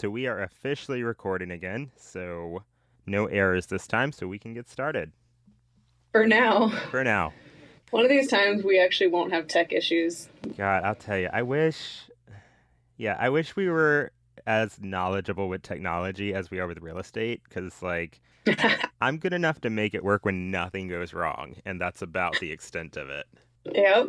so we are officially recording again. So no errors this time, so we can get started For now. for now. One of these times we actually won't have tech issues. God, I'll tell you, I wish we were as knowledgeable with technology as we are with real estate, because I'm good enough to make it work when nothing goes wrong, and that's about the extent of it. Yep.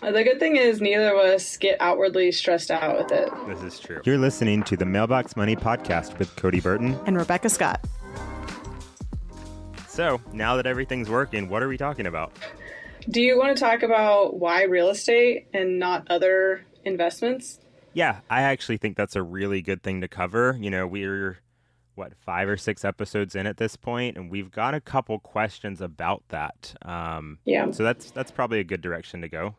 The good thing is neither of us get outwardly stressed out with it. This is true. You're listening to the Mailbox Money Podcast with Cody Burton and Rebecca Scott. So now that everything's working, what are we talking about? Do you want to talk about why real estate and not other investments? Yeah, I actually think that's a really good thing to cover. We're 5 or 6 episodes in at this point, and we've got a couple questions about that. Yeah. So that's probably a good direction to go.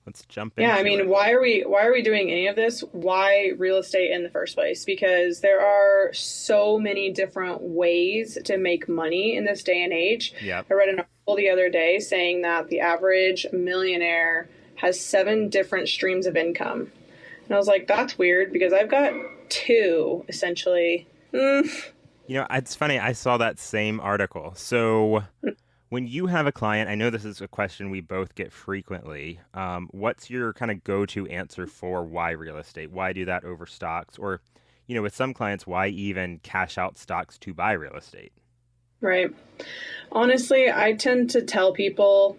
Let's jump in. Yeah, I mean, why are we doing any of this? Why real estate in the first place? Because there are so many different ways to make money in this day and age. Yep. I read an article the other day saying that the average millionaire has 7 different streams of income. And I was like, that's weird because I've got 2 essentially. It's funny. I saw that same article. So when you have a client, I know this is a question we both get frequently. What's your kind of go-to answer for why real estate? Why do that over stocks? Or, with some clients, why even cash out stocks to buy real estate? Right. Honestly, I tend to tell people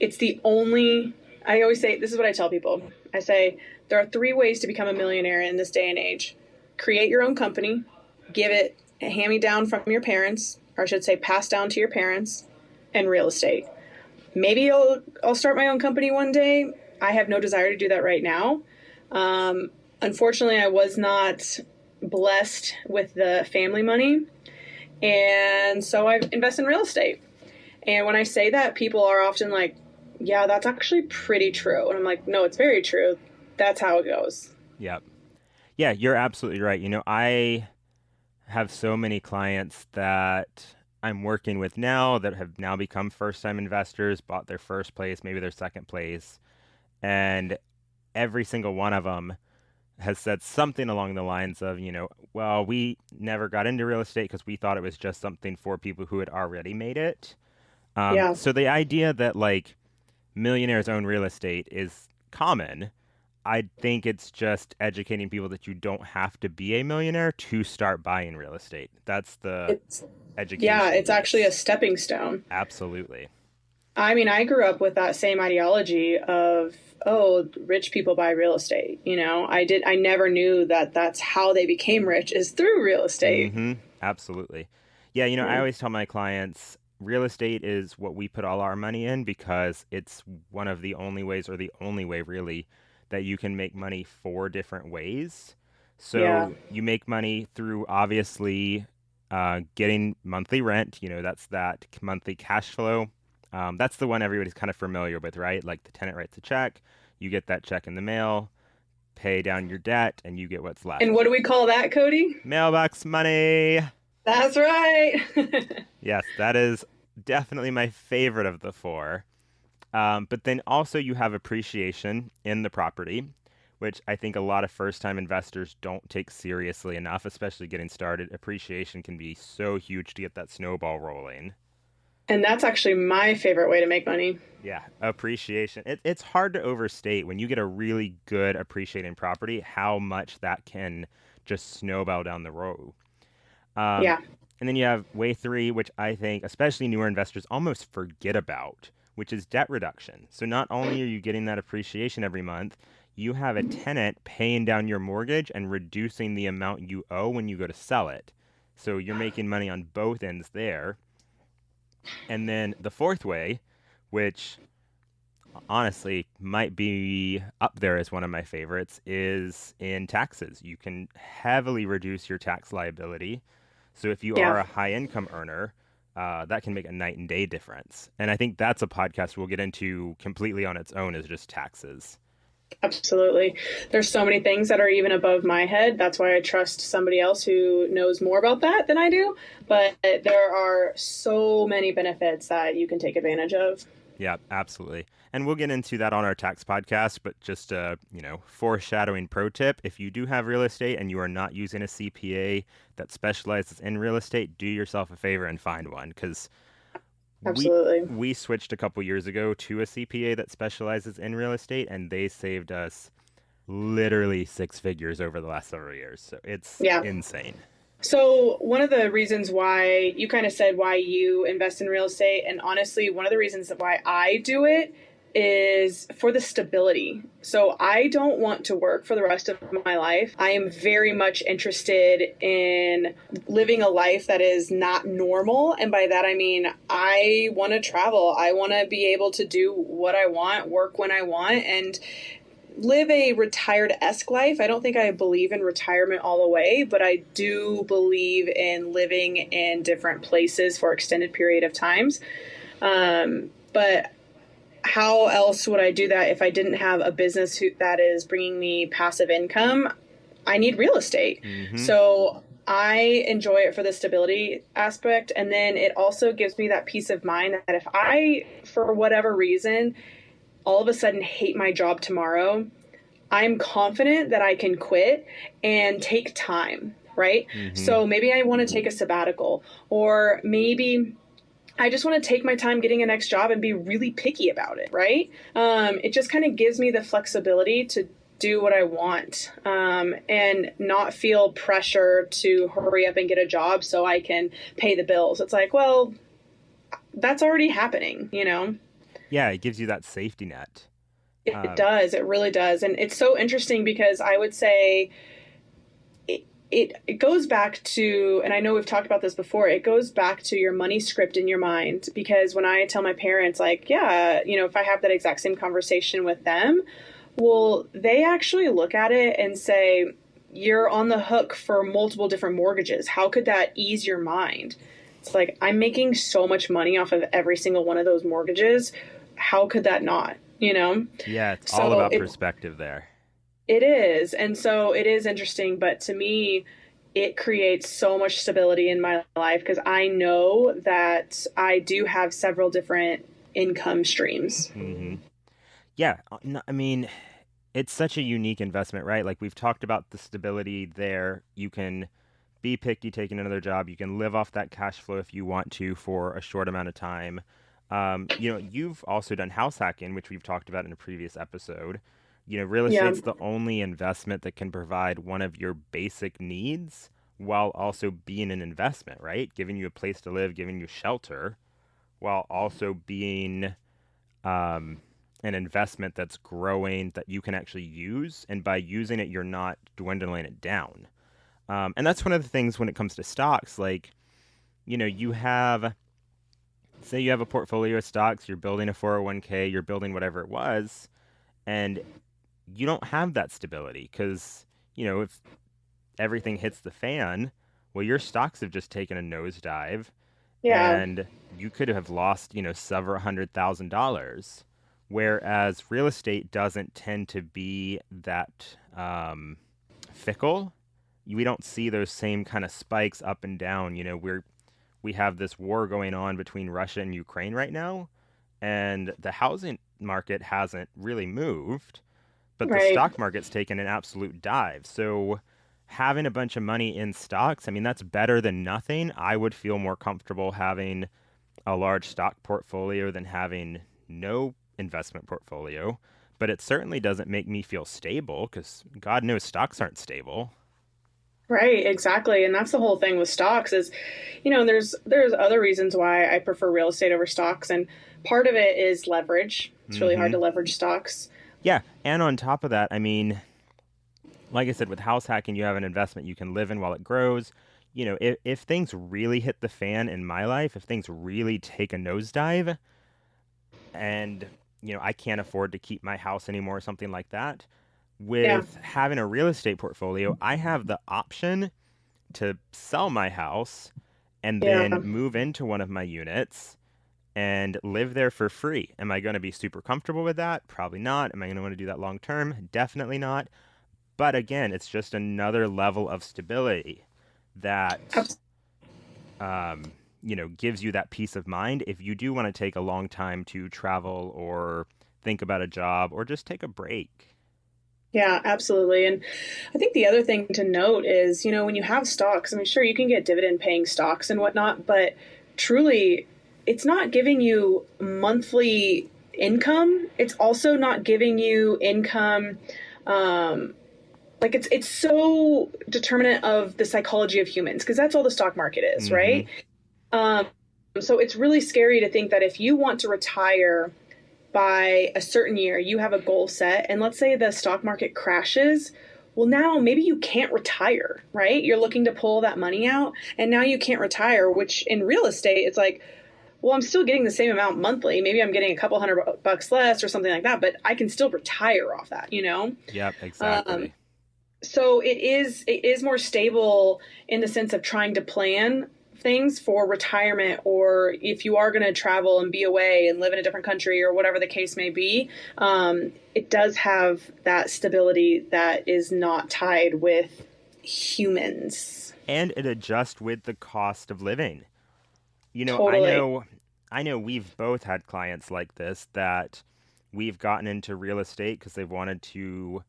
I always say, this is what I tell people. I say, there are 3 ways to become a millionaire in this day and age. Create your own company, give it a hand-me-down from your parents, or I should say pass down to your parents, and real estate. Maybe I'll start my own company one day. I have no desire to do that right now. Unfortunately, I was not blessed with the family money, and so I invest in real estate. And when I say that, people are often like, yeah, that's actually pretty true. And I'm like, no, it's very true. That's how it goes. Yep. Yeah, you're absolutely right. I have so many clients that I'm working with now that have now become first-time investors, bought their first place, maybe their second place, and every single one of them has said something along the lines of, well, we never got into real estate because we thought it was just something for people who had already made it. Yeah. So the idea that millionaires own real estate is common. I think it's just educating people that you don't have to be a millionaire to start buying real estate. That's the education. Yeah, it's actually a stepping stone. Absolutely. I mean, I grew up with that same ideology of, oh, rich people buy real estate. I never knew that that's how they became rich is through real estate. Mm-hmm. Absolutely. Yeah, I always tell my clients, real estate is what we put all our money in because it's one of the only ways, or the only way really, that you can make money 4 different ways. So you make money through obviously getting monthly rent. That's that monthly cash flow. That's the one everybody's kind of familiar with, right? Like the tenant writes a check, you get that check in the mail, pay down your debt, and you get what's left. And what do we call that, Cody? Mailbox money. That's right. Yes, that is definitely my favorite of the 4. But then also you have appreciation in the property, which I think a lot of first-time investors don't take seriously enough, especially getting started. Appreciation can be so huge to get that snowball rolling. And that's actually my favorite way to make money. Yeah, appreciation. It's hard to overstate when you get a really good appreciating property, how much that can just snowball down the road. Yeah. And then you have way 3, which I think especially newer investors almost forget about, which is debt reduction. So not only are you getting that appreciation every month, you have a tenant paying down your mortgage and reducing the amount you owe when you go to sell it. So you're making money on both ends there. And then the 4th way, which honestly might be up there as one of my favorites, is in taxes. You can heavily reduce your tax liability. So if you are a high income earner, that can make a night and day difference. And I think that's a podcast we'll get into completely on its own, is just taxes. Absolutely. There's so many things that are even above my head. That's why I trust somebody else who knows more about that than I do. But there are so many benefits that you can take advantage of. Yeah, absolutely. And we'll get into that on our tax podcast, but just foreshadowing pro tip, if you do have real estate and you are not using a CPA that specializes in real estate, do yourself a favor and find one because we Absolutely. we switched a couple years ago to a CPA that specializes in real estate and they saved us literally six figures over the last several years. So it's Yeah. insane. So, one of the reasons why you kind of said why you invest in real estate, and honestly, one of the reasons why I do it is for the stability. So, I don't want to work for the rest of my life. I am very much interested in living a life that is not normal. And by that, I mean, I want to travel. I want to be able to do what I want, work when I want, and live a retired-esque life. I don't think I believe in retirement all the way, but I do believe in living in different places for extended period of times. But how else would I do that if I didn't have a business that is bringing me passive income? I need real estate. Hmm. So I enjoy it for the stability aspect. And then it also gives me that peace of mind that if I, for whatever reason, all of a sudden hate my job tomorrow, I'm confident that I can quit and take time, right? Hmm. So maybe I want to take a sabbatical, or maybe I just want to take my time getting a next job and be really picky about it, right? It just kind of gives me the flexibility to do what I want, and not feel pressure to hurry up and get a job so I can pay the bills. It's like, well, that's already happening, you know? Yeah, it gives you that safety net. It Um, does. It really does. And it's so interesting because I would say it goes back to, and I know we've talked about this before, it goes back to your money script in your mind. Because when I tell my parents, like, yeah, if I have that exact same conversation with them, well, they actually look at it and say, you're on the hook for multiple different mortgages. How could that ease your mind? It's like, I'm making so much money off of every single one of those mortgages. How could that not? yeah, it's all So about perspective there. it is. And so it is interesting, but to me, it creates so much stability in my life because I know that I do have several different income streams. Hmm. Yeah, I mean, it's such a unique investment, right? Like we've talked about the stability there. You can be picky taking another job. You can live off that cash flow if you want to for a short amount of time. You've also done house hacking, which we've talked about in a previous episode. Real Yeah. estate's the only investment that can provide one of your basic needs while also being an investment, right? Giving you a place to live, giving you shelter, while also being um, an investment that's growing that you can actually use. And by using it, you're not dwindling it down. And that's one of the things when it comes to stocks. Like, you have, say, you have a portfolio of stocks, you're building a 401k, you're building whatever it was, and you don't have that stability because, if everything hits the fan, well, your stocks have just taken a nosedive Yeah. and you could have lost, several $100,000. Whereas real estate doesn't tend to be that fickle. We don't see those same kind of spikes up and down. We have this war going on between Russia and Ukraine right now, and the housing market hasn't really moved, but the Right. stock market's taken an absolute dive. So having a bunch of money in stocks, I mean, that's better than nothing. I would feel more comfortable having a large stock portfolio than having no investment portfolio. But it certainly doesn't make me feel stable because God knows stocks aren't stable. Right, exactly. And that's the whole thing with stocks is, there's other reasons why I prefer real estate over stocks, and part of it is leverage. It's really hard Hmm. to leverage stocks. Yeah. And on top of that, I mean, like I said, with house hacking, you have an investment you can live in while it grows. If things really hit the fan in my life, if things really take a nosedive and, I can't afford to keep my house anymore or something like that, Yeah. with having a real estate portfolio, I have the option to sell my house and then Yeah. move into one of my units and live there for free. Am I going to be super comfortable with that? Probably not. Am I going to want to do that long term? Definitely not. But again, it's just another level of stability that Abs- um, gives you that peace of mind if you do want to take a long time to travel or think about a job or just take a break. Yeah, absolutely. And I think the other thing to note is, when you have stocks, I mean, sure, you can get dividend paying stocks and whatnot, but truly, it's not giving you monthly income. It's also not giving you income. Like it's so determinant of the psychology of humans because that's all the stock market is, Hmm. right? Um, so it's really scary to think that if you want to retire by a certain year, you have a goal set, and let's say the stock market crashes. Well, now maybe you can't retire, right? You're looking to pull that money out, and now you can't retire, which in real estate, it's like, well, I'm still getting the same amount monthly. Maybe I'm getting a couple $100 less or something like that, but I can still retire off that. Yep, Um, exactly. so it is more stable in the sense of trying to plan things for retirement, or if you are going to travel and be away and live in a different country or whatever the case may be. It does have that stability that is not tied with humans. And it adjusts with the cost of living. You know, I Totally. know I know we've both had clients like this that we've gotten into real estate because they've wanted to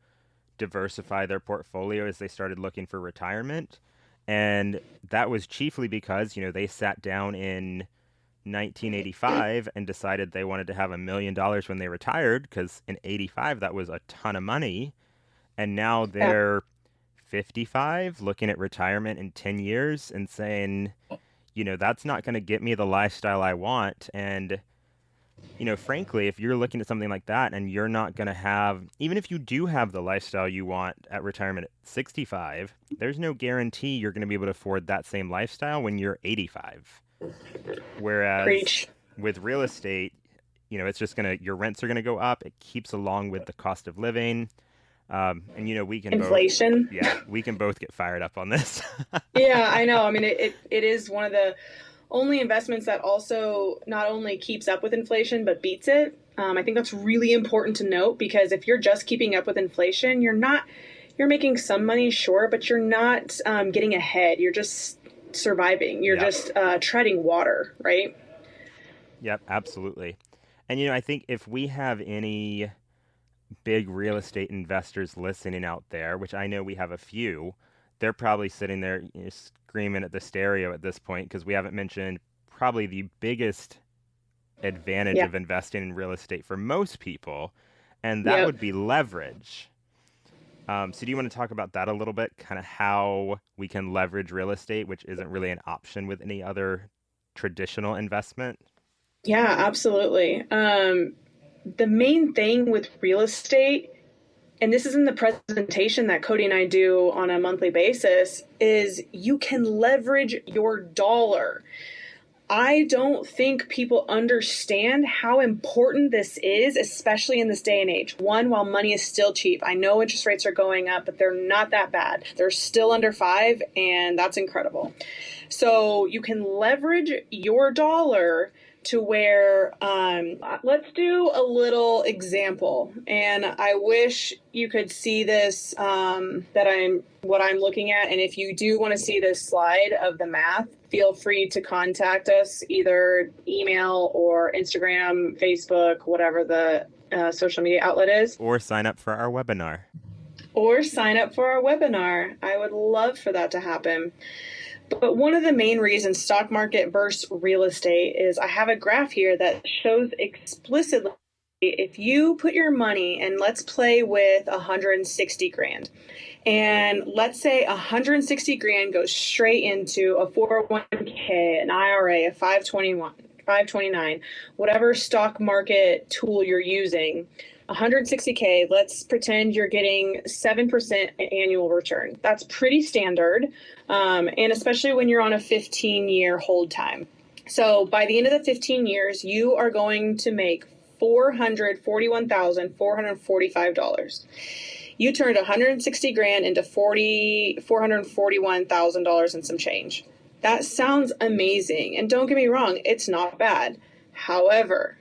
diversify their portfolio as they started looking for retirement. And that was chiefly because, they sat down in 1985 and decided they wanted to have $1 million when they retired because in 85 that was a ton of money. And now Yeah. they're 55 looking at retirement in 10 years and saying, that's not going to get me the lifestyle I want. And frankly, if you're looking at something like that and you're not going to have, even if you do have the lifestyle you want at retirement at 65, there's no guarantee you're going to be able to afford that same lifestyle when you're 85. Whereas Preach. with real estate, it's just your rents are going to go up. It keeps along with the cost of living. And, we can both, Inflation. yeah, we can both get fired up on this. Yeah, I know. I mean, it is one of the only investments that also not only keeps up with inflation but beats it. I think that's really important to note because if you're just keeping up with inflation, you're making some money, sure, but you're not getting ahead. You're just surviving. You're Yep. just treading water, right? Yep, absolutely. And, I think if we have any big real estate investors listening out there, which I know we have a few, they're probably sitting there screaming at the stereo at this point because we haven't mentioned probably the biggest advantage Yeah. of investing in real estate for most people, and that Yep. would be leverage. So do you want to talk about that a little bit? Kind of how we can leverage real estate, which isn't really an option with any other traditional investment? Yeah, absolutely. The main thing with real estate, and this is in the presentation that Cody and I do on a monthly basis, is you can leverage your dollar. I don't think people understand how important this is, especially in this day and age. One, while money is still cheap, I know interest rates are going up, but they're not that bad. They're still under 5, and that's incredible. So you can leverage your dollar to where let's do a little example, and I wish you could see this, that I'm what I'm looking at. And if you do want to see this slide of the math, feel free to contact us, either email or Instagram, Facebook, whatever the social media outlet is, Or sign up for our webinar. or sign up for our webinar. I would love for that to happen. But one of the main reasons stock market versus real estate is I have a graph here that shows explicitly if you put your money, and let's play with 160 grand. And let's say 160 grand goes straight into a 401k, an IRA, a 521, 529, whatever stock market tool you're using. 160k, let's pretend you're getting 7% annual return. That's pretty standard, and especially when you're on a 15-year hold time. So by the end of the 15 years, you are going to make $441,445. You turned 160 grand into $441,000 and some change. That sounds amazing. And don't get me wrong, it's not bad. However,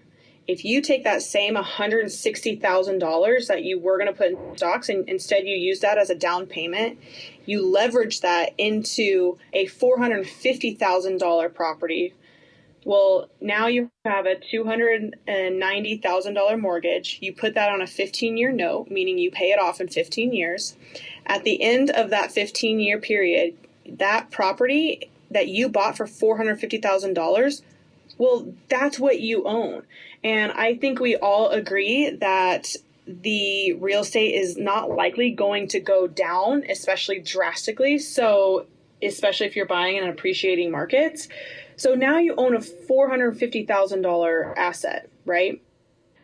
if you take that same $160,000 that you were going to put in stocks and instead you use that as a down payment, you leverage that into a $450,000 property Well, now you have a $290,000 mortgage. You put that on a 15-year note, meaning you pay it off in 15 years. At the end of that 15-year period, that property that you bought for $450,000, well, that's what you own. And I think we all agree that the real estate is not likely going to go down, especially drastically. So, especially if you're buying in appreciating markets. So now you own a $450,000 asset, right?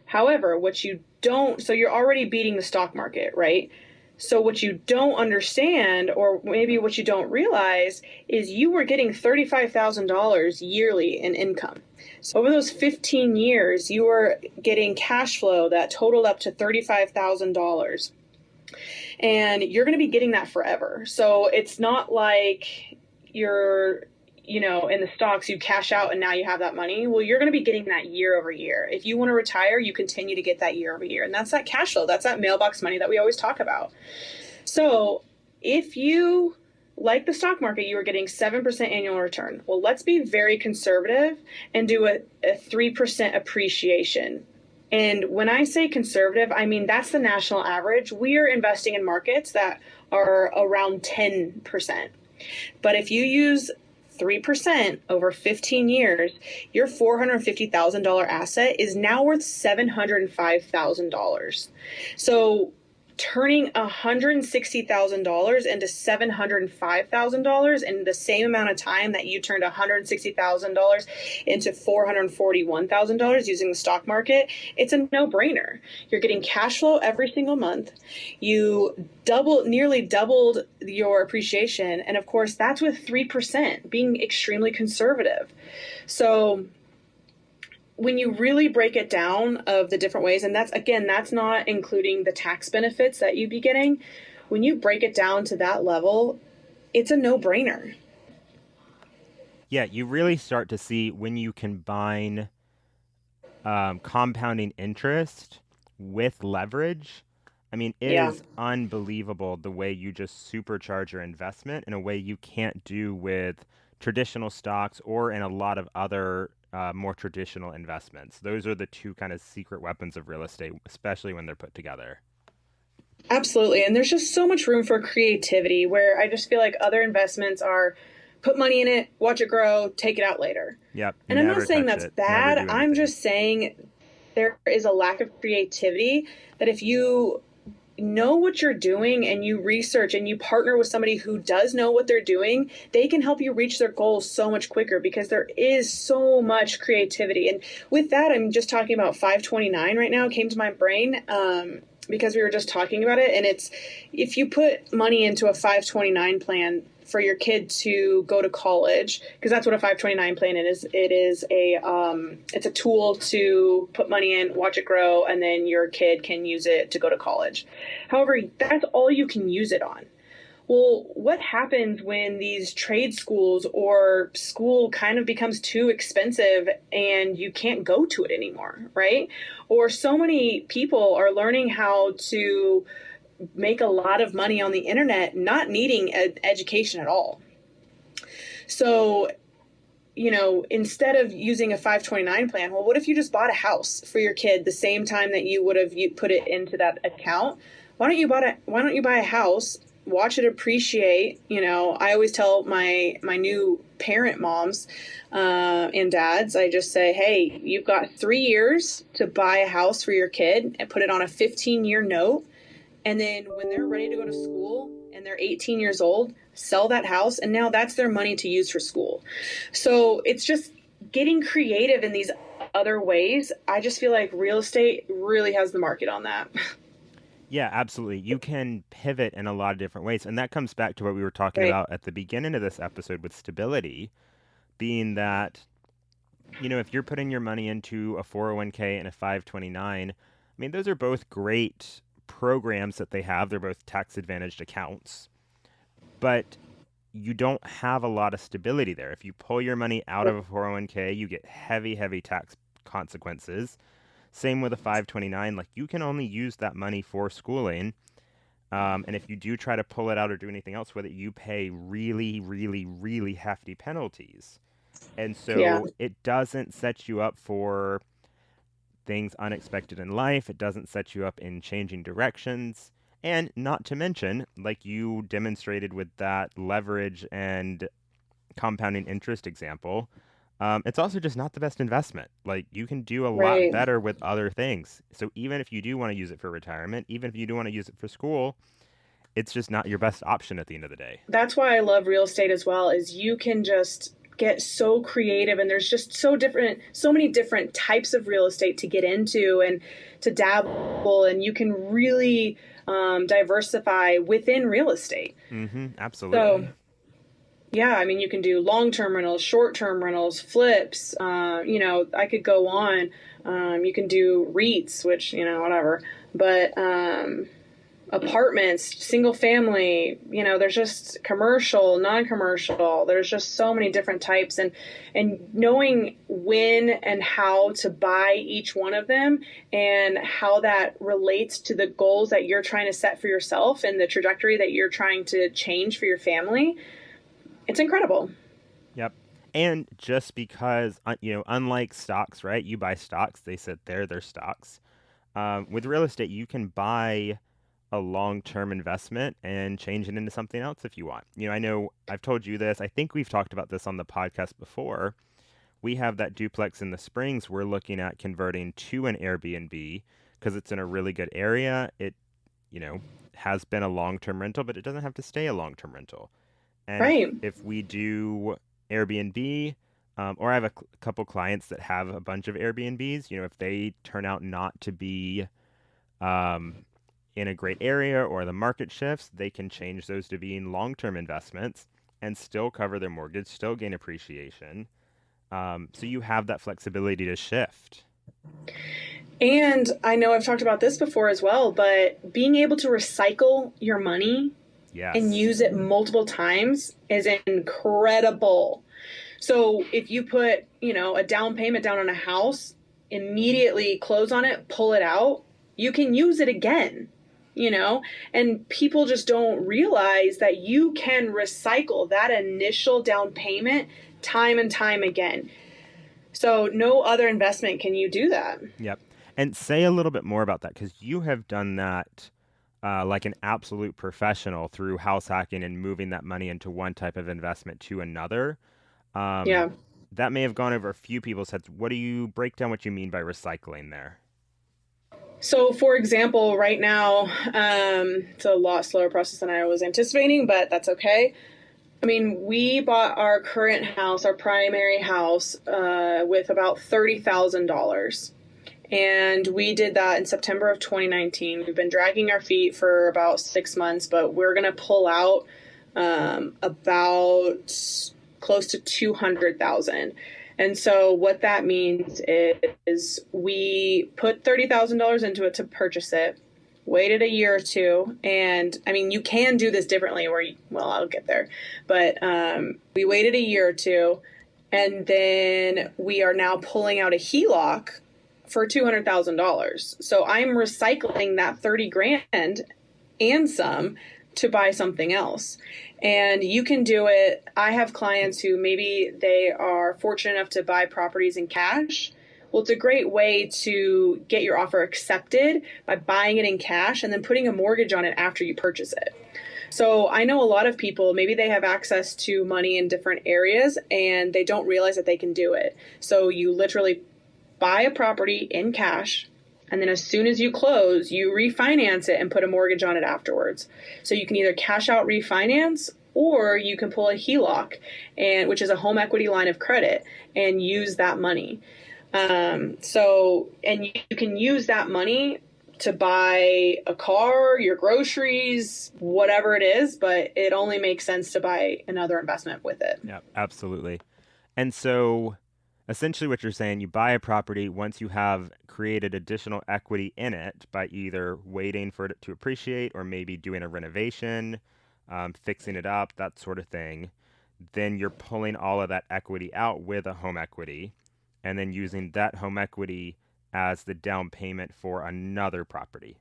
However, what you don't, so you're already beating the stock market, right? So what you don't understand, or maybe what you don't realize, is you were getting $35,000 yearly in income. So over those 15 years, you were getting cash flow that totaled up to $35,000. And you're going to be getting that forever. So it's not like you're in the stocks, you cash out and now you have that money. Well, you're going to be getting that year over year. If you want to retire, you continue to get that year over year. And that's that cash flow. That's that mailbox money that we always talk about. So if you, like the stock market, you were getting 7% annual return. Well, let's be very conservative and do a 3% appreciation. And when I say conservative, I mean that's the national average. We are investing in markets that are around 10%. But if you use 3% over 15 years, your $450,000 asset is now worth $705,000. So turning $160,000 into $705,000 in the same amount of time that you turned $160,000 into $441,000 using the stock market, it's a no-brainer. You're getting cash flow every single month. You nearly doubled your appreciation, and of course, that's with 3%, being extremely conservative. So when you really break it down of the different ways, and that's not including the tax benefits that you'd be getting, when you break it down to that level, it's a no-brainer. Yeah, you really start to see when you combine compounding interest with leverage. I mean, it Yeah, is unbelievable the way you just supercharge your investment in a way you can't do with traditional stocks or in a lot of other more traditional investments. Those are the two kind of secret weapons of real estate, especially when they're put together. absolutely. And there's just so much room for creativity where I just feel like other investments are put money in it, watch it grow, take it out later. Yep, And I'm not never saying touch that's it, never bad. do I'm anything. just saying there is a lack of creativity that if you know what you're doing and you research and you partner with somebody who does know what they're doing, they can help you reach their goals so much quicker because there is so much creativity. And with that, I'm just talking about 529 right now. It came to my brain because we were just talking about it. And it's if you put money into a 529 plan for your kid to go to college, because that's what a 529 plan is. It is it's a tool to put money in, watch it grow, and then your kid can use it to go to college. However, that's all you can use it on. Well, what happens when these trade schools or school kind of becomes too expensive and you can't go to it anymore, right? Or so many people are learning how to make a lot of money on the internet, not needing an education at all. So, instead of using a 529 plan, well, what if you just bought a house for your kid the same time that you would have put it into that account? Why don't you buy a house, watch it appreciate? I always tell my new parent moms and dads, I just say, hey, you've got 3 years to buy a house for your kid and put it on a 15-year note. And then when they're ready to go to school and they're 18 years old, sell that house. And now that's their money to use for school. So it's just getting creative in these other ways. I just feel like real estate really has the market on that. Yeah, absolutely. You can pivot in a lot of different ways. And that comes back to what we were talking Right. about at the beginning of this episode with stability, being that, if you're putting your money into a 401k and a 529, I mean, those are both great programs that they have. They're both tax advantaged accounts, but you don't have a lot of stability there. If you pull your money out of a 401k, you get heavy, heavy tax consequences. Same with a 529. Like, you can only use that money for schooling. And if you do try to pull it out or do anything else with it, you pay really, really, really hefty penalties. And Yeah. so it doesn't set you up for things unexpected in life. It doesn't set you up in changing directions. And not to mention, like you demonstrated with that leverage and compounding interest example, it's also just not the best investment. Like you can do a lot Right. better with other things. So even if you do want to use it for retirement, even if you do want to use it for school, it's just not your best option at the end of the day. That's why I love real estate as well, is you can just get so creative, and there's just so many different types of real estate to get into and to dabble, and you can really diversify within real estate. So Absolutely. yeah, I mean, you can do long-term rentals, short-term rentals, flips. I could go on. You can do REITs, which, whatever. But apartments, single family, there's just commercial, non-commercial. There's just so many different types, and knowing when and how to buy each one of them and how that relates to the goals that you're trying to set for yourself and the trajectory that you're trying to change for your family, it's incredible. Yep. And just because, unlike stocks, right? You buy stocks, they sit there, they're stocks. With real estate, you can buy a long-term investment and change it into something else if you want. I know I've told you this. I think we've talked about this on the podcast before. We have that duplex in the Springs we're looking at converting to an Airbnb because it's in a really good area. It, you know, has been a long-term rental, but it doesn't have to stay a long-term rental. And Right. if we do Airbnb, or I have a couple clients that have a bunch of Airbnbs, if they turn out not to be um, in a great area or the market shifts, they can change those to being long-term investments and still cover their mortgage, still gain appreciation. So you have that flexibility to shift. And I know I've talked about this before as well, but being able to recycle your money and Yes. use it multiple times is incredible. So if you put, a down payment down on a house, immediately close on it, pull it out, you can use it again, and people just don't realize that you can recycle that initial down payment time and time again. So no other investment can you do that. Yep. And say a little bit more about that because you have done that like an absolute professional through house hacking and moving that money into one type of investment to another. Um, Yeah. that may have gone over a few people's heads. What do you break down what you mean by recycling there? So, for example, right now, it's a lot slower process than I was anticipating, but that's okay. I mean, we bought our current house, our primary house, with about $30,000. And we did that in September of 2019. We've been dragging our feet for about 6 months, but we're going to pull out about close to 200,000. And so what that means is we put $30,000 into it to purchase it, waited a year or two, and I mean you can do this differently well, I'll get there, but we waited a year or two, and then we are now pulling out a HELOC for $200,000. So I'm recycling that 30 grand and some to buy something else. And you can do it. I have clients who maybe they are fortunate enough to buy properties in cash. Well, it's a great way to get your offer accepted by buying it in cash and then putting a mortgage on it after you purchase it. So I know a lot of people, maybe they have access to money in different areas and they don't realize that they can do it. So you literally buy a property in cash, and then as soon as you close, you refinance it and put a mortgage on it afterwards. So you can either cash out refinance, or you can pull a HELOC, which is a home equity line of credit, and use that money. And you can use that money to buy a car, your groceries, whatever it is, but it only makes sense to buy another investment with it. Yeah, absolutely. And so essentially what you're saying, you buy a property once you have created additional equity in it by either waiting for it to appreciate or maybe doing a renovation, fixing it up, that sort of thing. Then you're pulling all of that equity out with a home equity and then using that home equity as the down payment for another property,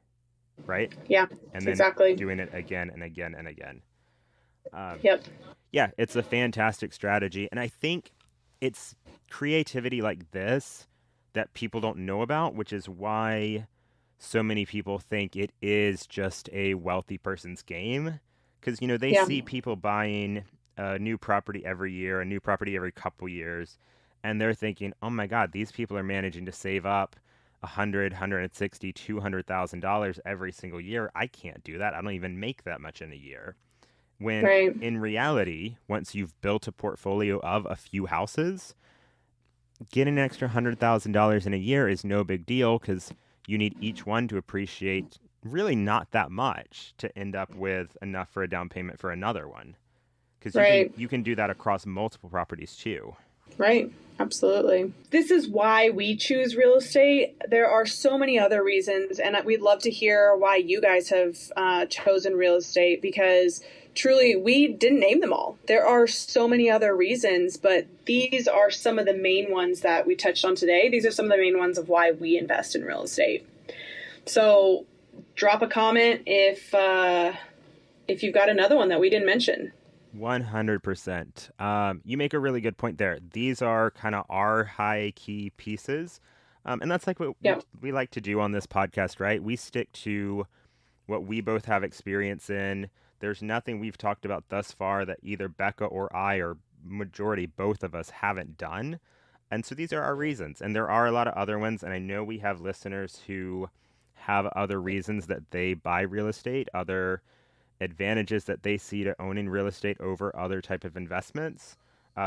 right? Yeah, And then exactly. doing it again and again and again. Um, Yep. yeah, it's a fantastic strategy. And I think it's creativity like this that people don't know about, which is why so many people think it is just a wealthy person's game. Because, they Yeah. see people buying a new property every year, a new property every couple years, and they're thinking, oh my God, these people are managing to save up 100, 160, $200,000 every single year. I can't do that. I don't even make that much in a year. When Right. in reality, once you've built a portfolio of a few houses, getting an extra $100,000 in a year is no big deal because you need each one to appreciate really not that much to end up with enough for a down payment for another one. Because you can Right. you can do that across multiple properties too. Right. Absolutely. This is why we choose real estate. There are so many other reasons, and we'd love to hear why you guys have chosen real estate because truly we didn't name them all. There are so many other reasons, but these are some of the main ones that we touched on today. These are some of the main ones of why we invest in real estate. So drop a comment if you've got another one that we didn't mention. 100%. You make a really good point there. These are kind of our high key pieces. And that's like what Yeah. we like to do on this podcast, right? We stick to what we both have experience in. There's nothing we've talked about thus far that either Becca or I, or majority both of us, haven't done. And so these are our reasons. And there are a lot of other ones. And I know we have listeners who have other reasons that they buy real estate, other advantages that they see to owning real estate over other type of investments.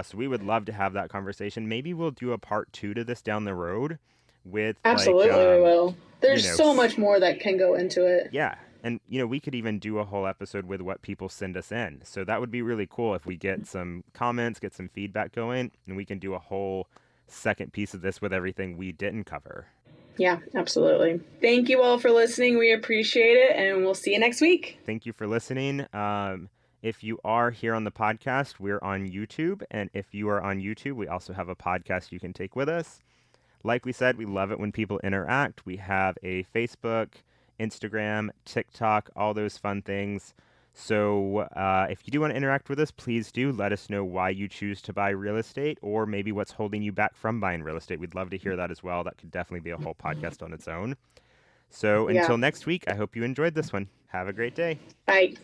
So we would love to have that conversation. Maybe we'll do a part two to this down the road with like Absolutely, we will. you There's know so much more that can go into it. yeah, and we could even do a whole episode with what people send us in. So that would be really cool if we get some comments, get some feedback going, and we can do a whole second piece of this with everything we didn't cover. Yeah, absolutely. Thank you all for listening. We appreciate it, and we'll see you next week. Thank you for listening. If you are here on the podcast, we're on YouTube. And if you are on YouTube, we also have a podcast you can take with us. Like we said, we love it when people interact. We have a Facebook, Instagram, TikTok, all those fun things. So if you do want to interact with us, please do let us know why you choose to buy real estate or maybe what's holding you back from buying real estate. We'd love to hear that as well. That could definitely be a whole podcast on its own. So Yeah. until next week, I hope you enjoyed this one. Have a great day. Bye.